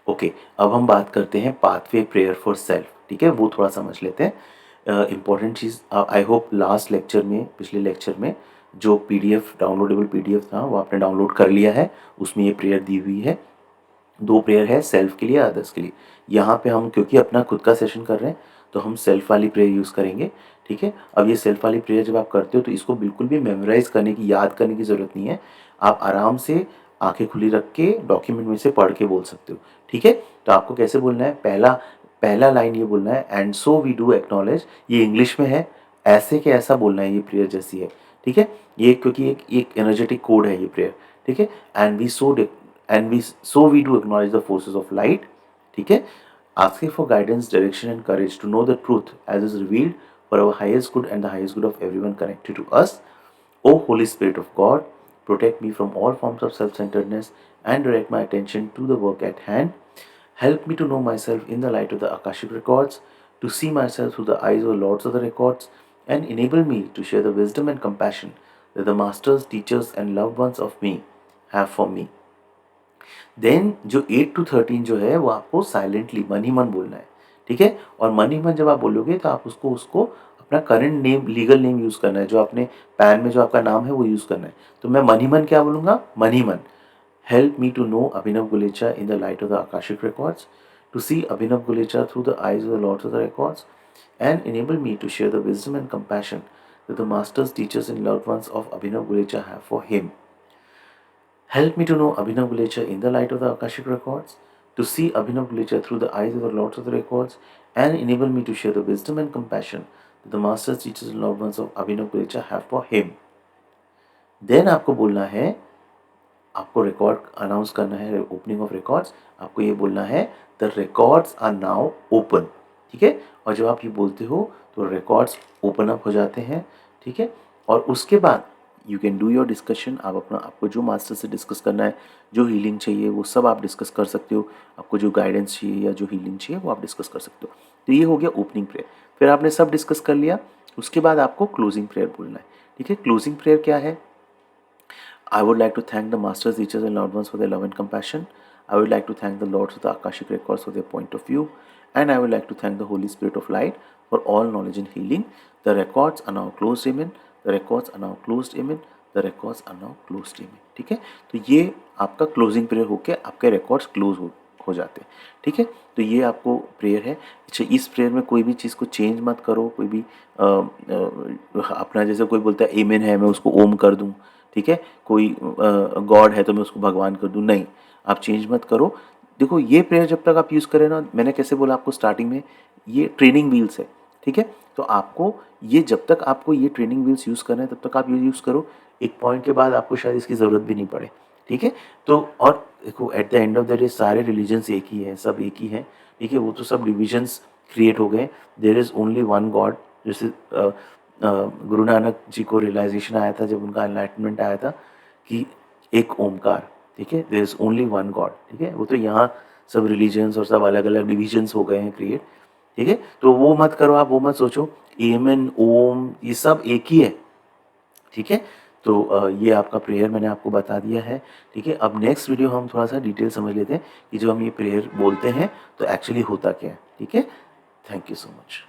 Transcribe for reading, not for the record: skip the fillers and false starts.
Okay, अब हम बात करते हैं पाथवे प्रेयर फॉर सेल्फ, ठीक है, वो थोड़ा समझ लेते हैं। Important cheese, I hope last lecture में, पिछले लेक्चर में जो पीडीएफ, डाउनलोडेबल पीडीएफ था वो आपने डाउनलोड कर लिया है, उसमें ये प्रेयर दी हुई है। 2 प्रेयर है, सेल्फ के लिए, अदर्स के लिए। यहाँ पे हम क्योंकि अपना खुद का सेशन कर रहे हैं तो हम सेल्फ वाली प्रेयर यूज़ करेंगे, ठीक है। अब ये सेल्फ वाली प्रेयर जब आप करते हो तो इसको बिल्कुल भी मेमोराइज़ करने की, याद करने की ज़रूरत नहीं है। आप आराम से आंखें खुली रख के डॉक्यूमेंट में से पढ़ के बोल सकते हो, ठीक है। तो आपको कैसे बोलना है, पहला पहला लाइन ये बोलना है, and so we do acknowledge, ये इंग्लिश में है, ऐसे के ऐसा बोलना है, ये प्रेयर जैसी है, ठीक है। ये क्योंकि एक एनर्जेटिक कोड है ये प्रेयर, ठीक है। And we do acknowledge the forces of light, ठीक है, asking for guidance, direction, and courage to know the truth as is revealed for our highest good and the highest good of everyone connected to us. O Holy Spirit of God, protect me from all forms of self-centeredness and direct my attention to the work at hand. Help me to know myself in the light of the Akashic records, to see myself through the eyes of the Lords of the records, and enable me to share the wisdom and compassion that the masters, teachers, and loved ones of me have for me. Then जो 8 to 13 जो है वो आपको silently मन ही मन बोलना है, ठीक है। और मन ही मन जब आप बोलोगे तो आप उसको उसको अपना current name, legal name use करना है, जो आपने पैन में जो आपका नाम है वो यूज़ करना है। तो मैं मन ही मन क्या बोलूँगा, मन ही मन, help me to know Abhinav Gulecha in the light of the akashic records, to see Abhinav Gulecha through the eyes of the lords of the records, and enable me to share the wisdom and compassion that the masters, teachers, and loved ones of Abhinav Gulecha have for him. Help me to know Abhinav Gulecha in the light of the Akashic records, to see Abhinav Gulecha through the eyes of the Lords of the records, and enable me to share the wisdom and compassion that the masters, teachers, and loved ones of Abhinav Gulecha have for him. Then आपको बोलना है, आपको record announce करना है, opening of records, आपको ये बोलना है the records are now open, ठीक है। और जब आप ये बोलते हो तो रिकॉर्ड्स ओपन अप हो जाते हैं, ठीक है। और उसके बाद you can do your discussion, आप अपना, आपको जो मास्टर से डिस्कस करना है, जो हीलिंग चाहिए वो सब आप डिस्कस कर सकते हो, आपको जो गाइडेंस चाहिए या जो हीलिंग चाहिए वो आप डिस्कस कर सकते हो। तो ये हो गया ओपनिंग प्रेयर। फिर आपने सब डिस्कस कर लिया, उसके बाद आपको क्लोजिंग प्रेयर बोलना है, ठीक है। क्लोजिंग प्रेयर क्या है, I would like to thank the masters, teachers, and loved ones for their love and compassion. I would like to thank the Lords of the Akashic Records for their point of view. And I would like to thank the Holy Spirit of Light for all knowledge and healing. The records are now closed, amen. The records are now closed, amen. The records are now closed, amen. ठीक है, तो ये आपका closing prayer होके आपके records close हो जाते हैं, ठीक है। तो ये आपको प्रेयर है। अच्छा, इस प्रेयर में कोई भी चीज़ को चेंज मत करो, कोई भी अपना, जैसे कोई बोलता है एमेन है, मैं उसको ओम कर दूँ, ठीक है। कोई गॉड है तो मैं उसको भगवान कर दूँ, नहीं, आप चेंज मत करो। देखो, ये प्रेयर जब तक आप यूज़ करें ना, मैंने कैसे बोला आपको स्टार्टिंग में, ये ट्रेनिंग व्हील्स है, ठीक है। तो आपको ये, जब तक आपको ये ट्रेनिंग व्हील्स यूज़ करना है तब तक आप ये यूज़ करो। एक पॉइंट के बाद आपको शायद इसकी ज़रूरत भी नहीं पड़े, ठीक है। तो और देखो, at the end of the day सारे रिलीजन्स एक ही हैं, सब एक ही हैं, ठीक है। वो तो सब डिविजन्स क्रिएट हो गए, there is only one God. जैसे गुरु नानक जी को रियलाइजेशन आया था, जब उनका एनलाइटमेंट आया था कि एक ओमकार, ठीक है, there is only one God, ठीक है। वो तो यहाँ सब रिलीजन्स और सब अलग अलग डिविजन्स हो गए हैं क्रिएट, ठीक है। तो वो मत करो, आप वो मत सोचो, एमन, ओम, ये सब एक ही है, ठीक है। तो ये आपका प्रेयर मैंने आपको बता दिया है, ठीक है। अब नेक्स्ट वीडियो हम थोड़ा सा डिटेल समझ लेते हैं कि जब हम ये प्रेयर बोलते हैं तो एक्चुअली होता क्या है, ठीक है। Thank you so much.